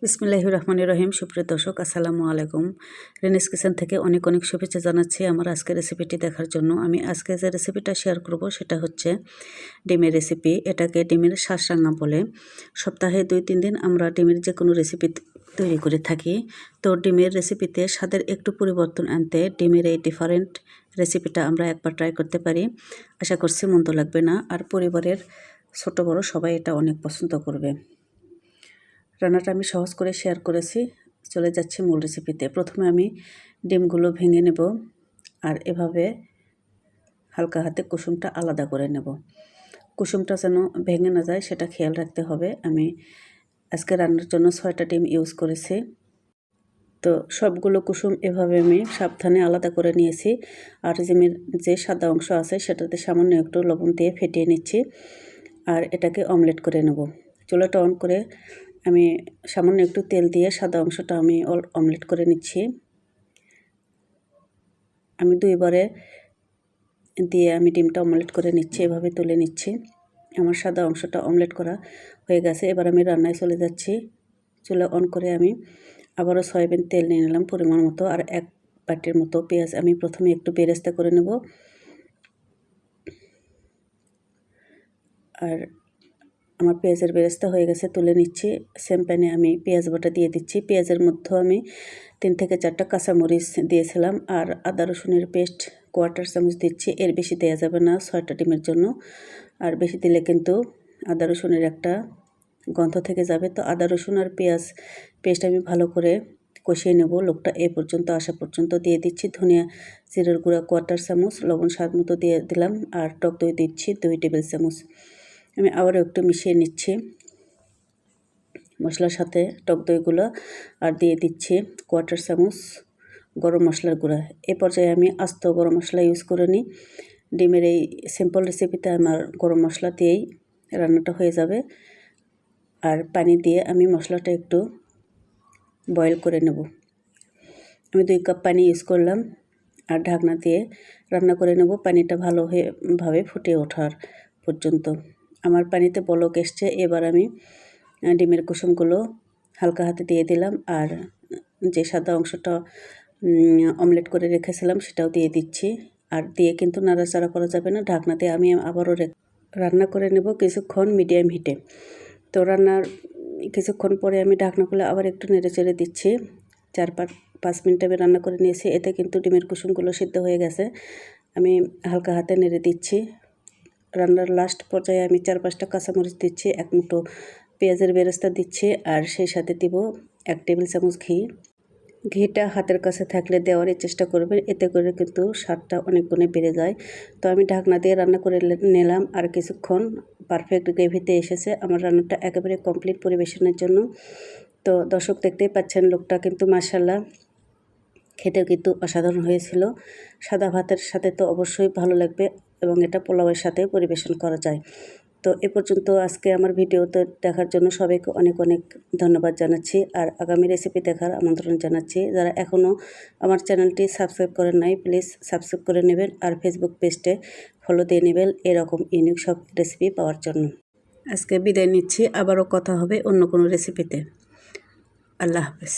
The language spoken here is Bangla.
বিসমিল্লাহির রহমানির রহিম। সুপ্রিয় দর্শক, আসসালামু আলাইকুম। রেনিস কিচেন থেকে অনেক অনেক শুভেচ্ছা জানাচ্ছি আমার আজকের রেসিপিটি দেখার জন্য। আমি আজকে যে রেসিপিটা শেয়ার করব সেটা হচ্ছে ডিমের রেসিপি। এটাকে ডিমের শাঁসরাঙা বলে। সপ্তাহে 2-3 দিন আমরা ডিমের যে কোনো রেসিপি তৈরি করে থাকি। তো ডিমের রেসিপিতে স্বাদের একটু পরিবর্তন আনতে ডিমের এই ডিফারেন্ট রেসিপিটা আমরা একবার ট্রাই করতে পারি। আশা করছি মন্দ লাগবে না, আর পরিবারের ছোট বড় সবাই এটা অনেক পছন্দ করবে। রান্নাটা আমি সহজ করে শেয়ার করেছি। চলে যাচ্ছি মূল রেসিপিতে। প্রথমে আমি ডিমগুলো ভেঙে নেব, আর এভাবে হালকা হাতে কুসুমটা আলাদা করে নেব। কুসুমটা যেন ভেঙে না যায় সেটা খেয়াল রাখতে হবে। আমি আজকে রান্নার জন্য 6টা ডিম ইউজ করেছি। তো সবগুলো কুসুম এভাবে আমি সাবধানে আলাদা করে নিয়েছি। আর ডিমের যে সাদা অংশ আছে সেটাতে সামান্য একটু লবণ দিয়ে ফেটিয়ে নিচ্ছি, আর এটাকে অমলেট করে নেব। চুলাটা অন করে আমি সামান্য একটু তেল দিয়ে সাদা অংশটা আমি অমলেট করে নিচ্ছি। আমি 2বারে দিয়ে আমি ডিমটা অমলেট করে নিচ্ছি, এভাবে তুলে নিচ্ছি। আমার সাদা অংশটা অমলেট করা হয়ে গেছে। এবার আমি রান্নায় চলে যাচ্ছি। চুলা অন করে আমি আবারও সয়াবিন তেল নিয়ে নিলাম পরিমাণ মতো, আর 1 বাটির মতো পেঁয়াজ আমি প্রথমে একটু বেরেস্তা করে নেব। আর আমার পেঁয়াজের বেরেস্তা হয়ে গেছে, তুলে নিচ্ছি। সেম প্যানে আমি পেঁয়াজ বাটা দিয়ে দিচ্ছি। পেঁয়াজের মধ্যে আমি 3 থেকে 4টা কাঁচামরিচ দিয়েছিলাম, আর আদা রসুনের পেস্ট 1/4 চামচ দিচ্ছি। এর বেশি দেওয়া যাবে না 6টা ডিমের জন্য, আর বেশি দিলে কিন্তু আদা রসুনের একটা গন্ধ থেকে যাবে। তো আদা রসুন আর পেঁয়াজ পেস্ট আমি ভালো করে কষিয়ে নেব। লোকটা এ পর্যন্ত আসা পর্যন্ত দিয়ে দিচ্ছি। ধনিয়া জিরার গুঁড়া 1/4 চামচ, লবণ স্বাদ মতো দিয়ে দিলাম, আর টক দই দিচ্ছি 2 টেবিল চামচ। আমি আবারও একটু মিশিয়ে নিচ্ছি মশলার সাথে টক দইগুলো, আর দিয়ে দিচ্ছি 1/4 চামচ গরম মশলার গুঁড়া। এ পর্যায়ে আমি আস্ত গরম মশলা ইউজ করে নিই। ডিমের এই সিম্পল রেসিপিতে আমার গরম মশলা দিয়েই রান্নাটা হয়ে যাবে। আর পানি দিয়ে আমি মশলাটা একটু বয়েল করে নেব। আমি 2 কাপ পানি ইউজ করলাম, আর ঢাকনা দিয়ে রান্না করে নেব পানিটা ভালোভাবে ফুটে ওঠার পর্যন্ত। আমার পানিতে বলক এসছে। এবার আমি ডিমের কুসুমগুলো হালকা হাতে দিয়ে দিলাম, আর যে সাদা অংশটা অমলেট করে রেখেছিলাম সেটাও দিয়ে দিচ্ছি। আর দিয়ে কিন্তু নাড়াচাড়া করা যাবে না। ঢাকনা দিয়ে আমি আবারও রান্না করে নেব কিছুক্ষণ মিডিয়াম হিটে। তো রান্নার কিছুক্ষণ পরে আমি ঢাকনা খুলে আবার একটু নেড়েচেড়ে দিচ্ছি। 4-5 মিনিট আমি রান্না করে নিয়েছি। এতে কিন্তু ডিমের কুসুমগুলো সিদ্ধ হয়ে গেছে। আমি হালকা হাতে নেড়ে দিচ্ছি। রান্নার লাস্ট পর্যায়ে আমি 4-5টা কাঁচামরিচ দিচ্ছি, 1 মুঠো পেঁয়াজের বেরেস্তা দিচ্ছি, আর সেই সাথে দিব 1 টেবিল চামচ ঘি। ঘিটা হাতের কাছে থাকলে দেওয়ারই চেষ্টা করবেন, এতে করে কিন্তু স্বাদটা অনেক গুণে বেড়ে যায়। তো আমি ঢাকনা দিয়ে রান্না করে নিলাম, আর কিছুক্ষণ পারফেক্ট গ্রেভিতে এসেছে। আমার রান্নাটা একেবারে কমপ্লিট পরিবেশনের জন্য। তো দর্শক দেখতেই পাচ্ছেন, লোকটা কিন্তু মাশাআল্লাহ খেতেও কিন্তু অসাধারণ হয়েছিল। সাদা ভাতের সাথে তো অবশ্যই ভালো লাগবে, এবং এটা পোলাওয়ের সাথে পরিবেশন করা যায়। তো এ পর্যন্ত আজকে আমার ভিডিওতে দেখার জন্য সবাইকে অনেক অনেক ধন্যবাদ জানাচ্ছি, আর আগামী রেসিপি দেখার আমন্ত্রণ জানাচ্ছি। যারা এখনও আমার চ্যানেলটি সাবস্ক্রাইব করেন নাই, প্লিজ সাবস্ক্রাইব করে নেবেন, আর ফেসবুক পেজে ফলো দিয়ে নেবেন এরকম ইউনিক সব রেসিপি পাওয়ার জন্য। আজকে বিদায় নিচ্ছি, আবারও কথা হবে অন্য কোনো রেসিপিতে। আল্লাহ হাফেজ।